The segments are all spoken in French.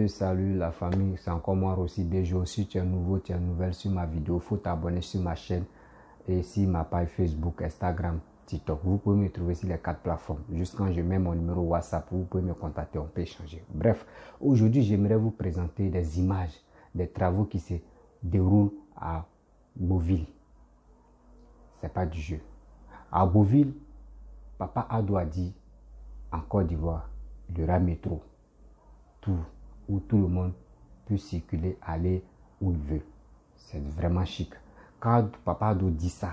Salut la famille, c'est encore moi Rossi Bejo. Si tu es nouveau, tu es nouvelle sur ma vidéo, il faut t'abonner sur ma chaîne et sur ma page Facebook, Instagram, TikTok. Vous pouvez me trouver sur les 4 plateformes. Juste quand je mets mon numéro WhatsApp, vous pouvez me contacter, on peut échanger. Bref, aujourd'hui j'aimerais vous présenter des images des travaux qui se déroulent à Beauville. C'est pas du jeu. À Beauville, Papa Ado a dit en Côte d'Ivoire, il y aura métro. Où tout le monde peut circuler, aller où il veut. C'est vraiment chic. Quand Papa Ado dit ça,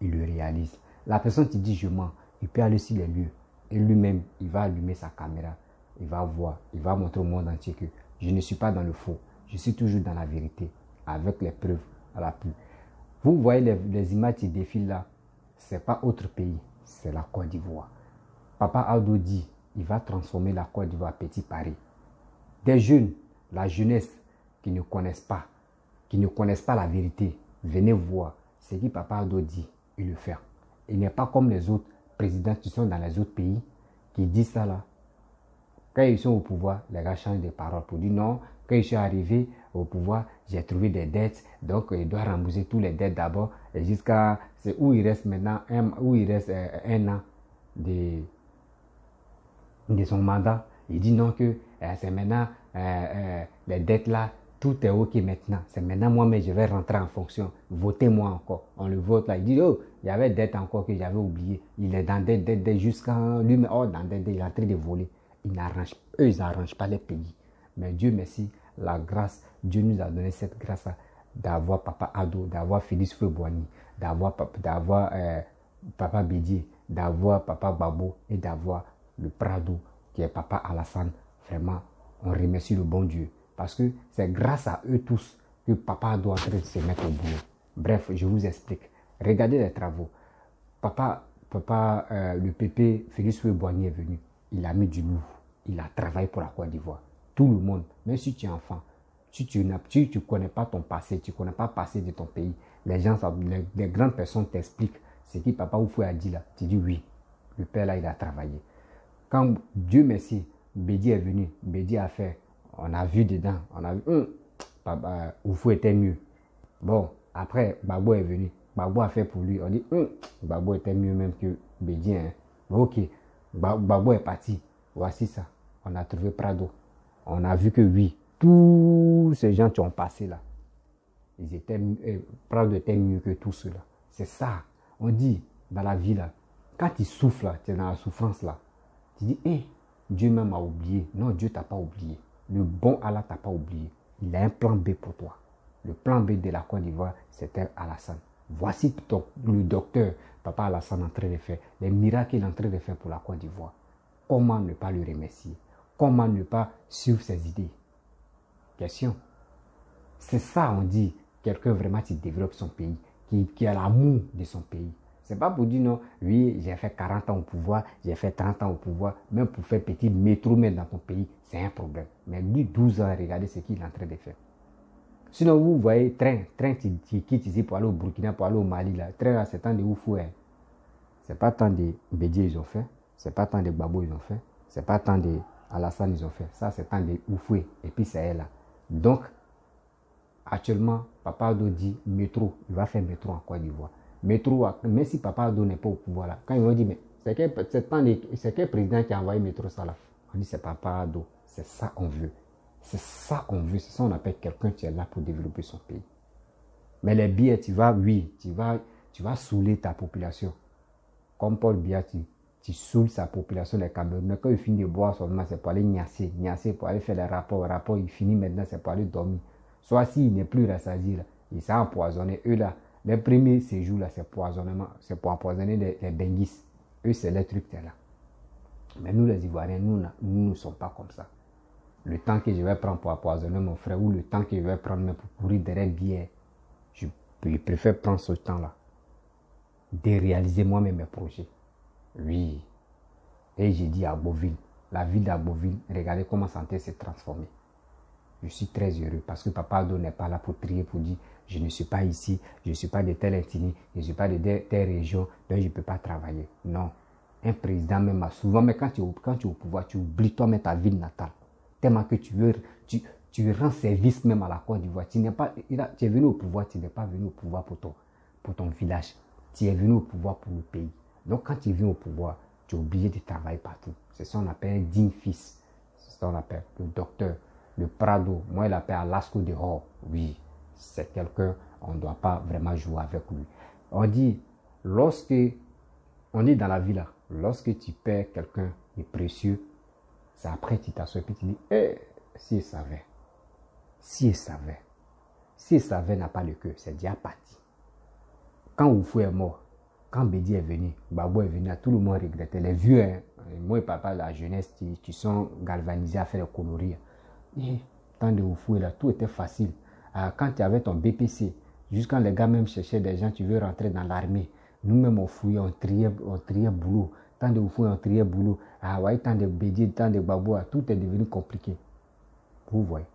il le réalise. La personne qui dit je mens, il peut aller sur les lieux. Et lui-même, il va allumer sa caméra. Il va voir, il va montrer au monde entier que je ne suis pas dans le faux. Je suis toujours dans la vérité, avec les preuves à l'appui. Vous voyez les images qui défilent là, ce n'est pas autre pays, c'est la Côte d'Ivoire. Papa Ado dit, il va transformer la Côte d'Ivoire en petit Paris. Des jeunes, la jeunesse qui ne connaissent pas la vérité, venez voir ce que Papa Ado dit, il le fait. Il n'est pas comme les autres présidents qui sont dans les autres pays qui disent ça là. Quand ils sont au pouvoir, les gars changent de parole pour dire non, quand je suis arrivé au pouvoir, j'ai trouvé des dettes, donc il doit rembourser tous les dettes d'abord, et jusqu'à où il reste maintenant, un an de son mandat. Il dit non que c'est maintenant les dettes là, tout est ok maintenant. C'est maintenant moi-même je vais rentrer en fonction. Votez-moi encore. On le vote là. Il dit oh, il y avait des dettes encore que j'avais oublié. Il est dans des dettes jusqu'à lui-même. Oh, dans des dettes, il est en train de voler. Ils n'arrangent pas les pays. Mais Dieu merci, la grâce, Dieu nous a donné cette grâce d'avoir Papa Ado, d'avoir Félix Houphouët-Boigny, d'avoir Papa Bédié, d'avoir Papa Babo et d'avoir le Prado qui est Papa Alassane. Vraiment, on remercie le bon Dieu. Parce que c'est grâce à eux tous que Papa doit se mettre au boulot. Bref, je vous explique. Regardez les travaux. Le pépé Félix Houphouët-Boigny est venu. Il a mis du lourd. Il a travaillé pour la Côte d'Ivoire. Tout le monde, même si tu es enfant, si tu ne connais pas ton passé, tu ne connais pas le passé de ton pays, les grandes personnes t'expliquent ce que Papa Houphouët a dit là. Tu dis oui, le père là, il a travaillé. Quand Dieu merci, Bédi est venu, Bédi a fait, on a vu dedans, on a vu, Papa Houphouët était mieux. Bon, après, Babo est venu, Babo a fait pour lui, on dit, Babo était mieux même que Bédi. Hein. Bon, ok, Babo est parti, voici ça, on a trouvé Prado. On a vu que oui, tous ces gens qui ont passé là, Prado était mieux que tous ceux-là. C'est ça, on dit dans la vie là, quand tu souffles là, tu es dans la souffrance là, tu dis, Dieu même m'a oublié. Non, Dieu t'a pas oublié. Le bon Allah t'a pas oublié. Il a un plan B pour toi. Le plan B de la Côte d'Ivoire, c'était Alassane. Voici le docteur, Papa Alassane, en train de faire. Les miracles qu'il est en train de faire pour la Côte d'Ivoire. Comment ne pas le remercier? Comment ne pas suivre ses idées? Question. C'est ça, on dit, quelqu'un vraiment qui développe son pays, qui a l'amour de son pays. C'est pas pour dire non, oui, j'ai fait 40 ans au pouvoir, j'ai fait 30 ans au pouvoir, même pour faire petit métro même dans ton pays, c'est un problème. Mais lui, 12 ans, regardez ce qu'il est en train de faire. Sinon, vous voyez, train qui quitte ici pour aller au Burkina, pour aller au Mali, là, train là, c'est tant de Houphouët. C'est pas tant de Bédié ils ont fait, c'est pas tant de Babo ils ont fait, c'est pas tant de Alassane ils ont fait, ça c'est tant de Houphouët, et puis c'est elle là. Donc, actuellement, Papa Ado dit métro, il va faire métro en Côte d'Ivoire. Métro, même si Papa Ado n'est pas au pouvoir là, quand ils vont dire, mais c'est quel président qui a envoyé métro ça là? On dit, c'est Papa Ado. C'est ça on veut. C'est ça on veut. C'est ça on appelle quelqu'un qui est là pour développer son pays. Mais les billets, tu vas saouler ta population. Comme Paul Biya, tu saoules sa population, les Camerounais. Quand il finit de boire seulement, c'est pour aller niasser, pour aller faire les rapports. Il finit maintenant, c'est pour aller dormir. Soit s'il n'est plus rassasié, il s'est empoisonné. Eux là, les premiers séjours là, c'est poisonnement, c'est pour empoisonner les benguis. Eux, c'est les trucs là. Mais nous, les Ivoiriens, nous ne sommes pas comme ça. Le temps que je vais prendre pour empoisonner mon frère, ou le temps que je vais prendre pour courir derrière bière, je préfère prendre ce temps-là. De réaliser moi-même mes projets. Oui. Et j'ai dit à Beauville, la ville d'Aboville, regardez comment santé s'est transformée. Je suis très heureux parce que Papa Ado n'est pas là pour trier, pour dire je ne suis pas ici, je ne suis pas de telle ethnie, je ne suis pas de telle région, donc je ne peux pas travailler. Non. Un président même a souvent, mais quand tu es au pouvoir, tu oublies toi-même ta ville natale. Tellement que tu rends service même à la Côte d'Ivoire. Tu es venu au pouvoir, tu n'es pas venu au pouvoir pour ton village. Tu es venu au pouvoir pour le pays. Donc quand tu viens au pouvoir, tu es obligé de travailler partout. C'est ça qu'on appelle un digne fils. C'est ça qu'on appelle le docteur, le Prado. Moi, il l'appelle Alasco de Hor. Oui, c'est quelqu'un, on ne doit pas vraiment jouer avec lui. On dit, on est dans la vie là, lorsque tu perds quelqu'un de précieux, c'est après que tu t'assois et puis tu dis, si il savait, si il savait, si il savait n'a pas le cœur, c'est déjà parti. Quand Oufou est mort, quand Bédi est venu, Babou est venu, tout le monde regrettait. Les vieux, hein, moi et papa, la jeunesse, qui sont galvanisés à faire les conneries. Et tant de Oufou là, tout était facile. Quand tu avais ton BPC, jusqu'à les gars même cherchaient des gens, tu veux rentrer dans l'armée. Nous-mêmes, on fouillait, on triait boulot. Tant de Oufou, on triait boulot. Ouais, tant de Bédi, tant de Babou, tout est devenu compliqué. Vous voyez.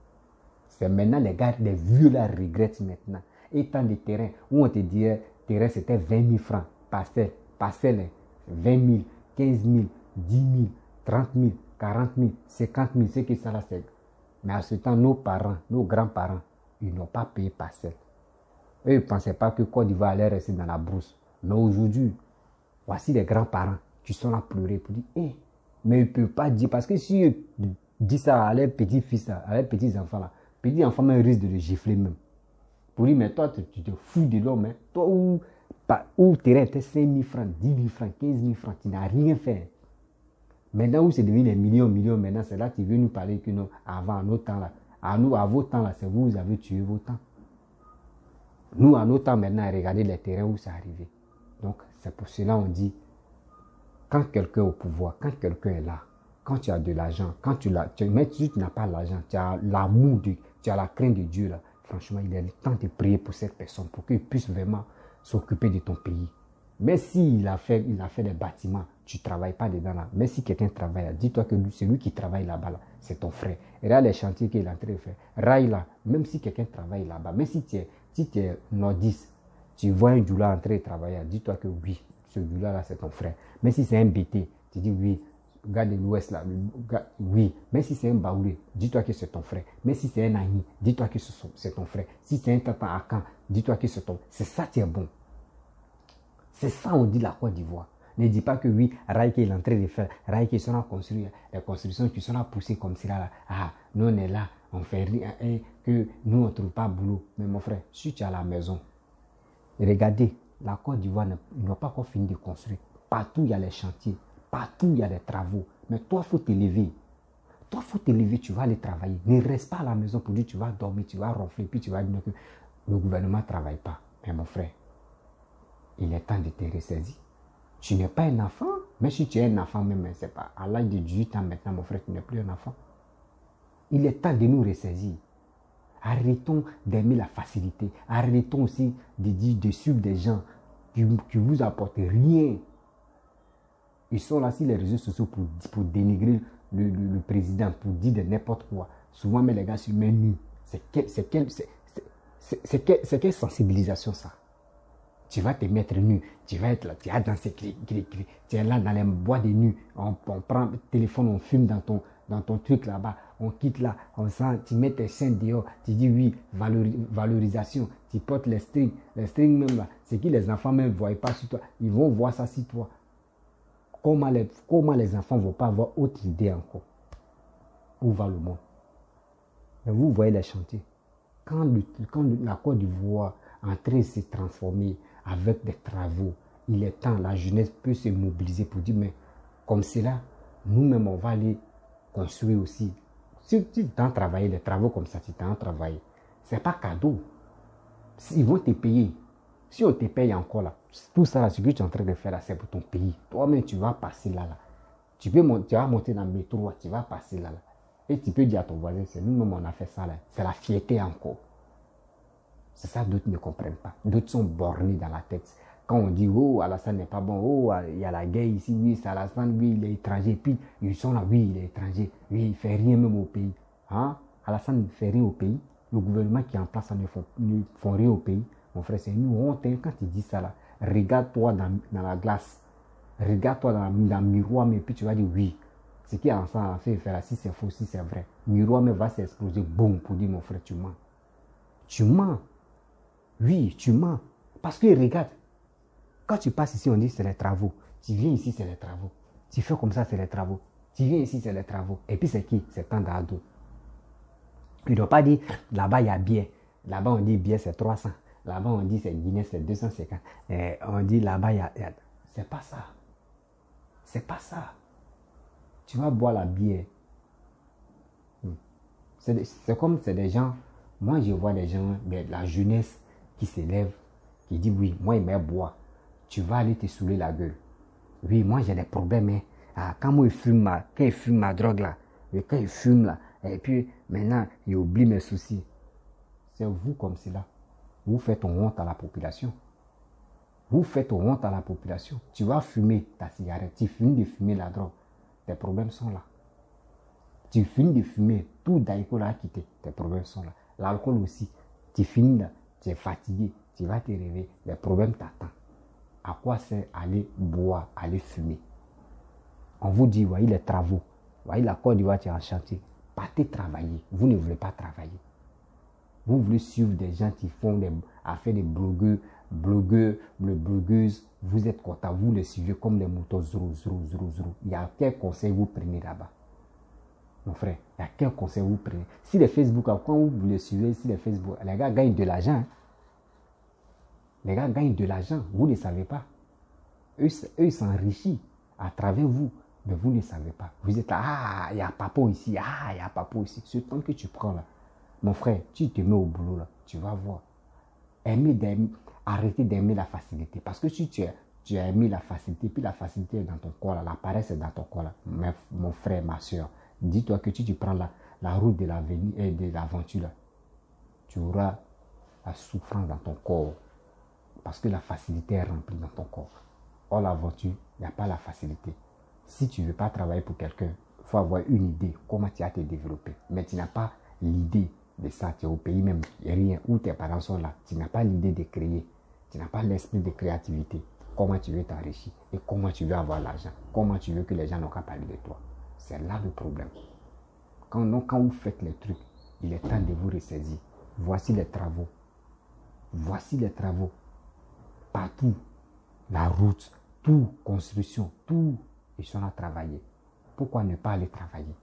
C'est maintenant les gars, les vieux là regrettent maintenant. Et tant de terrains, où on te disait, terrain c'était 20 000 francs, parcelle, 20 000, 15 000, 10 000, 30 000, 40 000, 50 000, c'est que ça là c'est. Mais à ce temps, nos parents, nos grands-parents, ils n'ont pas payé parcelle. Eux, ils ne pensaient pas que Côte d'Ivoire allait rester dans la brousse. Mais aujourd'hui, voici les grands-parents qui sont là pleurer pour dire, mais ils ne peuvent pas dire, parce que si ils disent ça à leurs petits-fils, à leurs petits-enfants là, petits-enfants même risquent de le gifler même. Pour dire, mais toi, tu te fous de l'homme, hein. Toi, où terrain était 5 000 francs, 10 000 francs, 15 000 francs, tu n'as rien fait. Maintenant, où c'est devenu les millions, maintenant, c'est là que tu veux nous parler que non, avant, à nos temps là, à vos temps là, c'est vous avez tué vos temps. Nous, à nos temps maintenant, regardez les terrains où c'est arrivé. Donc, c'est pour cela on dit, quand quelqu'un est au pouvoir, quand quelqu'un est là, quand tu as de l'argent, mais si tu n'as pas l'argent, tu as l'amour, tu as la crainte de Dieu là, franchement, il est le temps de prier pour cette personne, pour qu'il puisse vraiment s'occuper de ton pays. Mais s'il a fait des bâtiments, tu ne travailles pas dedans là. Mais si quelqu'un travaille là, dis-toi que c'est lui qui travaille là-bas, là, c'est ton frère. Et là, les chantiers qu'il est en train de faire, raille là, même si quelqu'un travaille là-bas, même si tu es nordiste, tu vois un doula en train de travailler, dis-toi que oui, ce doula là, c'est ton frère. Mais si c'est un BT, tu dis oui, gars de l'Ouest là, oui. Mais si c'est un Baoulé, dis-toi que c'est ton frère. Mais si c'est un Agni, dis-toi que c'est ton frère. Si c'est un Tata Akan, dis-toi que c'est ton frère. C'est ça qui est bon. C'est ça on dit la Côte d'Ivoire. Ne dis pas que oui, Raïk est en train de faire, Raïk ils sont là construire, les constructions qui sont là poussées comme cela. Nous on est là, on fait rien, et que nous on ne trouve pas boulot. Mais mon frère, si tu es à la maison, regardez, la Côte d'Ivoire n'a pas encore fini de construire. Partout il y a les chantiers. Partout, il y a des travaux. Mais toi, il faut t'élever. Toi, il faut t'élever, tu vas aller travailler. Ne reste pas à la maison pour dire tu vas dormir, tu vas ronfler, puis tu vas dire que le gouvernement ne travaille pas. Mais mon frère, il est temps de te ressaisir. Tu n'es pas un enfant. Mais si tu es un enfant, même, c'est pas. À l'âge de 18 ans maintenant, mon frère, tu n'es plus un enfant. Il est temps de nous ressaisir. Arrêtons d'aimer la facilité. Arrêtons aussi de suivre des gens qui vous apportent rien. Ils sont là sur les réseaux sociaux pour dénigrer le président, pour dire de n'importe quoi. Souvent, mais les gars se mettent nus. C'est quelle sensibilisation ça? Tu vas te mettre nu, tu vas être là, tu vas danser, tu es là dans les bois de nus. On prend le téléphone, on filme dans ton truc là-bas. On quitte là, on sent, tu mets tes seins dehors, tu dis oui, valorisation. Tu portes les strings même là. C'est que les enfants même ne voient pas sur toi. Ils vont voir ça sur toi. Comment les enfants ne vont pas avoir autre idée encore? Où va le monde? Mais vous voyez les chantiers. Quand la Côte d'Ivoire est en train de se transformer avec des travaux, il est temps, la jeunesse peut se mobiliser pour dire, mais comme cela, nous-mêmes, on va aller construire aussi. Si tu t'en travailles, des travaux comme ça, tu t'en travailles. Ce n'est pas cadeau. Ils vont te payer. Si on te paye encore là, tout ça, là, ce que tu es en train de faire là, c'est pour ton pays. Toi-même, tu vas passer là. Tu vas monter dans le métro, tu vas passer là. Et tu peux dire à ton voisin, c'est nous-mêmes, on a fait ça là. C'est la fierté encore. C'est ça, d'autres ne comprennent pas. D'autres sont bornés dans la tête. Quand on dit, oh, Alassane n'est pas bon, oh, il y a la guerre ici, oui, c'est Alassane, oui, il est étranger. Puis, ils sont là, oui, il est étranger. Oui, il ne fait rien même au pays. Hein? Alassane ne fait rien au pays. Le gouvernement qui est en place ne font rien au pays. Mon frère, c'est une honte quand tu dis ça là. Regarde-toi dans la glace. Regarde-toi dans le miroir, mais puis tu vas dire oui. Ce qui est ensemble fait faire là, si c'est faux, si c'est vrai. Miroir me va s'exploser, boum, pour dire mon frère, tu mens. Tu mens. Oui, tu mens. Parce que regarde, quand tu passes ici, on dit c'est les travaux. Tu viens ici, c'est les travaux. Tu fais comme ça, c'est les travaux. Tu viens ici, c'est les travaux. Et puis c'est qui? C'est Tandado. Il ne doit pas dire, là-bas, il y a biais. Là-bas, on dit biais, c'est 300. Là-bas, on dit c'est Guinness, c'est 250. Et on dit là-bas, il y a... C'est pas ça. C'est pas ça. Tu vas boire la bière. C'est comme c'est des gens. Moi, je vois des gens, la jeunesse qui s'élève, qui dit oui, moi, il m'a boire. Tu vas aller te saouler la gueule. Oui, moi, j'ai des problèmes. Hein. Quand moi, quand il fume ma drogue là, et quand il fume là, et puis maintenant, il oublie mes soucis. C'est vous comme cela. Vous faites honte à la population. Vous faites honte à la population. Tu vas fumer ta cigarette. Tu finis de fumer la drogue. Tes problèmes sont là. Tu finis de fumer. Tout d'alcool a quitté. Tes problèmes sont là. L'alcool aussi. Tu finis là. Tu es fatigué. Tu vas te réveiller. Les problèmes t'attendent. À quoi sert aller boire, aller fumer? On vous dit, voyez les travaux. Voyez la Côte d'Ivoire, tu es en chantier. Partez travailler. Vous ne voulez pas travailler. Vous voulez suivre des gens qui font affaires de blogueuses. Vous êtes content. Vous les suivez comme des moutons. Il y a quel conseil vous prenez là-bas? Mon frère, il y a quel conseil vous prenez? Si les Facebook, quand vous les suivez, si les Facebook, les gars gagnent de l'argent. Hein? Les gars gagnent de l'argent. Vous ne savez pas. Eux ils s'enrichissent à travers vous. Mais vous ne savez pas. Vous êtes là, ah, il y a Papo ici, ah, il y a Papo ici. Ce temps que tu prends là, mon frère, tu te mets au boulot là, tu vas voir. Arrêtez d'aimer la facilité. Parce que si tu as aimé la facilité, puis la facilité est dans ton corps là, la paresse est dans ton corps là. Mais, mon frère, ma soeur, dis-toi que tu prends la route de l'aventure là, tu auras la souffrance dans ton corps. Parce que la facilité est remplie dans ton corps. Or, l'aventure, il n'y a pas la facilité. Si tu ne veux pas travailler pour quelqu'un, il faut avoir une idée, comment tu vas te développer. Mais tu n'as pas l'idée de ça, tu es au pays même, rien, où tes parents sont là. Tu n'as pas l'idée de créer, tu n'as pas l'esprit de créativité. Comment tu veux t'enrichir et comment tu veux avoir l'argent. Comment tu veux que les gens n'ont qu'à parler de toi. C'est là le problème. Quand vous faites les trucs, il est temps de vous ressaisir. Voici les travaux. Voici les travaux. Partout, la route, tout, construction, tout, ils sont à travailler. Pourquoi ne pas aller travailler?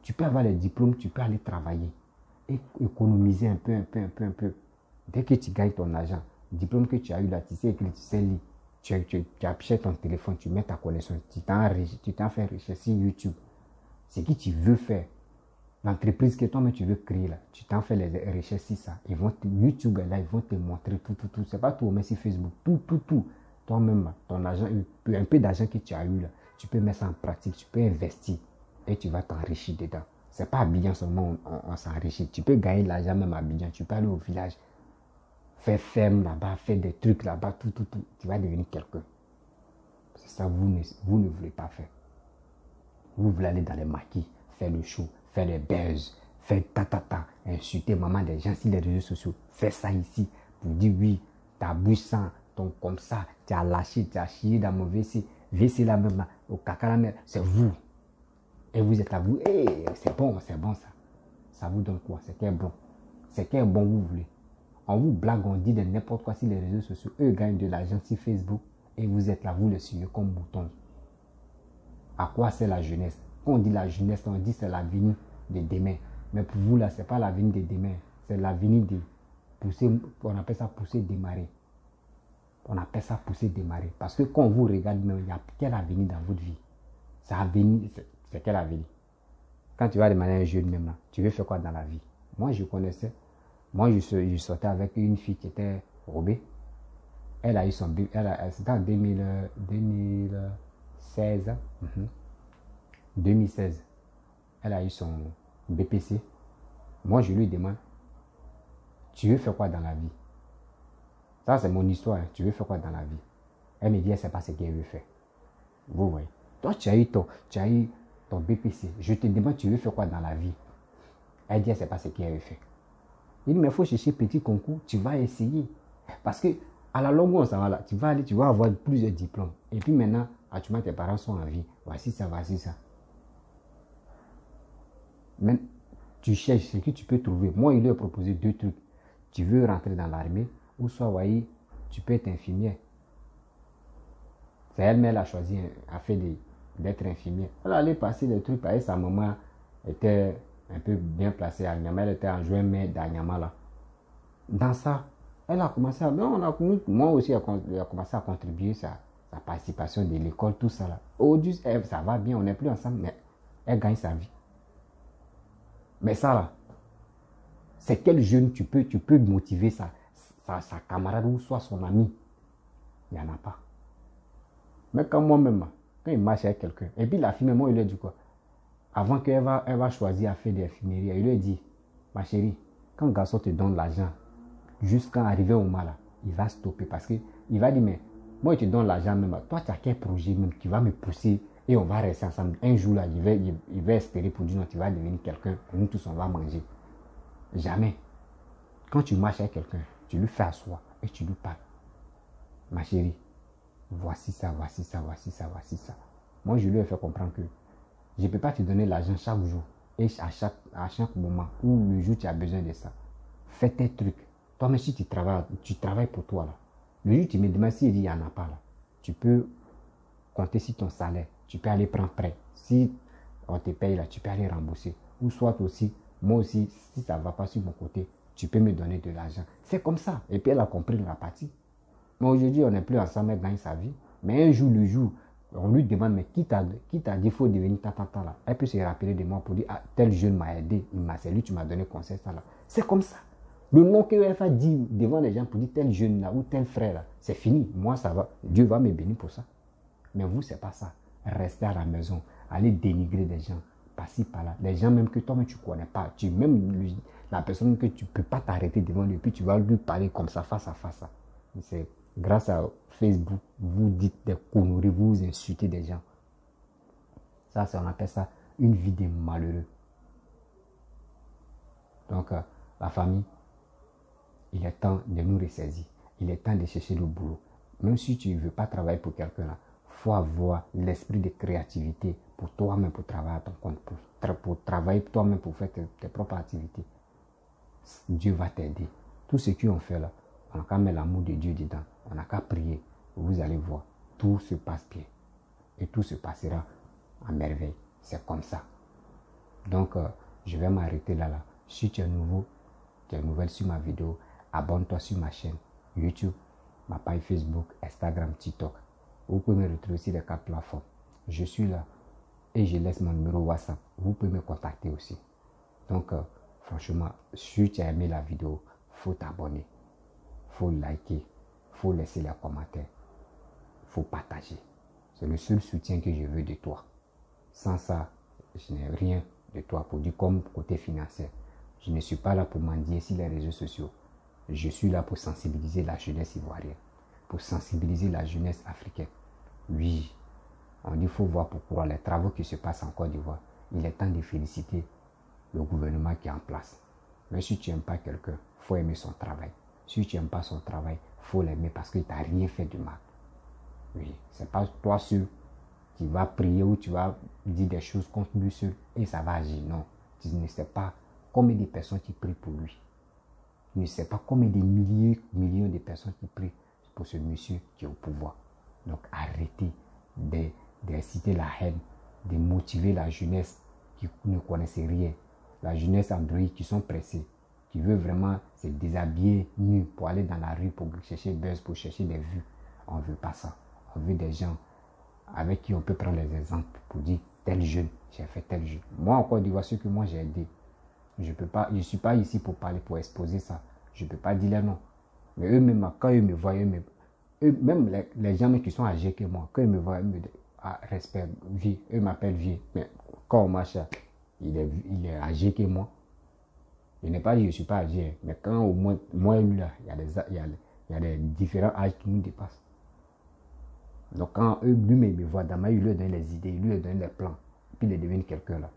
Tu peux avoir les diplômes, tu peux aller travailler. Et économiser un peu. Dès que tu gagnes ton argent, diplôme que tu as eu là, tu sais écrire, tu sais lire, tu achètes ton téléphone, tu mets ta connexion, tu t'en fais recherche sur YouTube. Ce que tu veux faire, l'entreprise que toi-même tu veux créer là, tu t'en fais les recherches sur ça. YouTube là, ils vont te montrer tout. C'est pas tout, mais sur Facebook, tout. Toi-même, ton argent, un peu d'argent que tu as eu là, tu peux mettre ça en pratique, tu peux investir et tu vas t'enrichir dedans. C'est pas à Abidjan seulement on s'enrichit. Tu peux gagner l'argent même à Abidjan. Tu peux aller au village, faire ferme là-bas, faire des trucs là-bas, tout. Tu vas devenir quelqu'un. C'est ça vous ne voulez pas faire. Vous voulez aller dans les maquis, faire le show, faire les buzz, faire insulter maman des gens sur les réseaux sociaux. Faire ça ici pour dire oui, ta bouche sent, ton comme ça, tu as lâché, tu as chié dans mon WC. WC là même, au caca la mer, c'est vous. Et vous êtes là, vous, hey, c'est bon ça. Ça vous donne quoi? C'est quel bon? C'est quel bon vous voulez? On vous blague, on dit de n'importe quoi sur les réseaux sociaux. Eux gagnent de l'argent sur Facebook et vous êtes là, vous les suivez comme mouton. À quoi c'est la jeunesse? Quand on dit la jeunesse, on dit c'est l'avenir de demain. Mais pour vous là, c'est pas l'avenir de demain. C'est l'avenir de pousser, on appelle ça pousser, démarrer. On appelle ça pousser, démarrer. Parce que quand on vous regarde, il y a quel avenir dans votre vie? C'est quel avenir? Quand tu vas demander à un jeune même là, tu veux faire quoi dans la vie? Moi, je connaissais. Moi, je sortais avec une fille qui était Robé. Elle a eu son bébé. C'était en 2016. 2016. Elle a eu son BPC. Moi, je lui demande, tu veux faire quoi dans la vie? Ça, c'est mon histoire. Hein. Tu veux faire quoi dans la vie? Elle me dit, elle ne sait pas ce qu'elle veut faire. Vous voyez. Toi, tu as eu ton BPC. Je te demande, tu veux faire quoi dans la vie? Elle dit, elle ne sait pas ce qu'elle veut faire. Il dit, mais il faut chercher petit concours. Tu vas essayer. Parce que à la longue, on s'en va là. Tu vas aller, tu vas avoir plusieurs diplômes. Et puis maintenant, actuellement, tes parents sont en vie. voici ça, voici ça. Mais tu cherches ce que tu peux trouver. Moi, il lui a proposé 2 trucs. Tu veux rentrer dans l'armée, ou soit, voyez, tu peux être infirmière. C'est elle, mais elle a choisi, a fait d'être infirmière. Elle allait passer des trucs, parce que sa maman était un peu bien placée à Nyama. Elle était en juin, mai d'Anyama là. Dans ça, elle a commencé à... moi aussi, a commencé à contribuer sa participation de l'école, tout ça là. Aujourd'hui, ça va bien, on n'est plus ensemble, mais elle gagne sa vie. Mais ça là, c'est quel jeune tu peux motiver sa camarade ou soit son ami. Il n'y en a pas. Mais quand moi-même, quand il marche avec quelqu'un, et puis la fille, moi, il lui a dit quoi? Avant qu'elle va choisir à faire des infirmeries, il lui a dit, ma chérie, quand le garçon te donne l'argent, jusqu'à arriver au mal, il va stopper parce qu'il va dire, mais moi, je te donne l'argent même, toi, tu as quel projet même qui va me pousser et on va rester ensemble. Un jour, là, il va espérer pour dire, non, tu vas devenir quelqu'un, nous tous, on va manger. Jamais. Quand tu marches avec quelqu'un, tu lui fais asseoir et tu lui parles. Ma chérie, voici ça, voici ça, voici ça, voici ça. Moi, je lui ai fait comprendre que je ne peux pas te donner l'argent chaque jour et à chaque moment où le jour tu as besoin de ça. Fais tes trucs. Toi-même, si tu travailles pour toi, là. Le jour tu me demandes s'il dit il n'y en a pas, là. Tu peux compter sur ton salaire. Tu peux aller prendre prêt. Si on te paye, là, tu peux aller rembourser. Ou soit aussi, moi aussi, si ça ne va pas sur mon côté, tu peux me donner de l'argent. C'est comme ça. Et puis elle a compris la partie. Mais aujourd'hui, on n'est plus ensemble, elle gagne sa vie. Mais un jour, le jour, on lui demande, mais qui t'a dit qu'il faut devenir tant là? Elle peut se rappeler de moi pour dire, ah, tel jeune m'a aidé, c'est lui, tu m'as donné conseil, ça là. C'est comme ça. Le nom qu'elle va dire devant les gens pour dire tel jeune là ou tel frère là, c'est fini. Moi, ça va. Dieu va me bénir pour ça. Mais vous, c'est pas ça. Restez à la maison, allez dénigrer des gens, par-ci, par-là. Les gens même que toi-même tu ne connais pas. La personne que tu ne peux pas t'arrêter devant lui, puis tu vas lui parler comme ça, face à face. C'est grâce à Facebook, vous dites des conneries, vous insultez des gens. Ça, on appelle ça une vie de malheureux. Donc, la famille, il est temps de nous ressaisir. Il est temps de chercher le boulot. Même si tu ne veux pas travailler pour quelqu'un là, il faut avoir l'esprit de créativité pour toi-même, pour travailler à ton compte, pour travailler toi-même, pour faire tes propres activités. Dieu va t'aider. Tout ce qu'on fait là, on n'a qu'à mettre l'amour de Dieu dedans. On n'a qu'à prier. Vous allez voir, tout se passe bien. Et tout se passera en merveille. C'est comme ça. Donc, je vais m'arrêter là. Si tu es nouveau, tu es nouvelle sur ma vidéo, abonne-toi sur ma chaîne YouTube, ma page Facebook, Instagram, TikTok. Vous pouvez me retrouver sur les 4 plateformes. Je suis là et je laisse mon numéro WhatsApp. Vous pouvez me contacter aussi. Donc, franchement, si tu as aimé la vidéo, il faut t'abonner, il faut liker, il faut laisser les commentaires, il faut partager. C'est le seul soutien que je veux de toi. Sans ça, je n'ai rien de toi pour dire comme côté financier. Je ne suis pas là pour mendier sur les réseaux sociaux. Je suis là pour sensibiliser la jeunesse ivoirienne, pour sensibiliser la jeunesse africaine. Oui, on dit qu'il faut voir pourquoi les travaux qui se passent en Côte d'Ivoire. Il est temps de féliciter le gouvernement qui est en place. Mais si tu n'aimes pas quelqu'un, il faut aimer son travail. Si tu n'aimes pas son travail, il faut l'aimer parce qu'il ne t'a rien fait de mal. Oui, ce n'est pas toi seul qui vas prier ou tu vas dire des choses contre lui seul et ça va agir. Non, tu ne sais pas combien de personnes qui prient pour lui. Tu ne sais pas combien de millions de personnes qui prient pour ce monsieur qui est au pouvoir. Donc arrêtez d'inciter la haine, de motiver la jeunesse qui ne connaissait rien. La jeunesse Android qui sont pressés, qui veut vraiment se déshabiller nu pour aller dans la rue pour chercher buzz, pour chercher des vues. On ne veut pas ça. On veut des gens avec qui on peut prendre les exemples pour dire tel jeune, j'ai fait tel jeune. Moi encore, dis ce que moi j'ai aidé. Je ne suis pas ici pour parler, pour exposer ça. Je ne peux pas dire les noms. Mais eux-mêmes, quand ils me voient, même les gens qui sont âgés que moi, quand ils me voient, ils me disent, ah, respect, vie. Eux m'appellent vie. Mais quand on marche, il est âgé que moi. Je n'ai pas dit que je ne suis pas âgé. Mais quand au moins, moi et lui, là, il y a des différents âges qui nous dépassent. Donc quand lui me voit dans ma vie, il lui donne les idées, il lui donne les plans. Puis il devient quelqu'un là.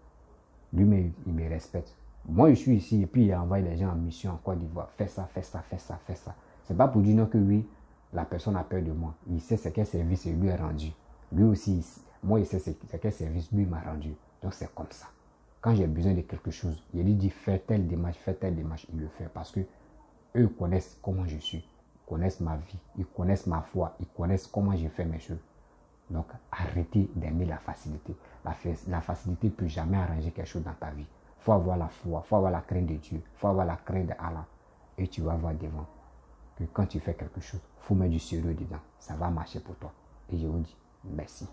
Lui, il me respecte. Moi, je suis ici et puis il envoie les gens en mission en Côte d'Ivoire. Fais ça, fais ça, fais ça, fais ça. C'est pas pour dire non que oui, la personne a peur de moi. Il sait ce quel service il lui est rendu. Lui aussi, moi, je sais c'est quel service lui m'a rendu. Donc, c'est comme ça. Quand j'ai besoin de quelque chose, il lui dit fais telle démarche, il le fait parce que eux connaissent comment je suis, ils connaissent ma vie, ils connaissent ma foi, ils connaissent comment je fais mes choses. Donc, arrêtez d'aimer la facilité. La facilité ne peut jamais arranger quelque chose dans ta vie. Il faut avoir la foi, il faut avoir la crainte de Dieu, il faut avoir la crainte d'Allah. Et tu vas voir devant que quand tu fais quelque chose, il faut mettre du sérieux dedans. Ça va marcher pour toi. Et je vous dis merci.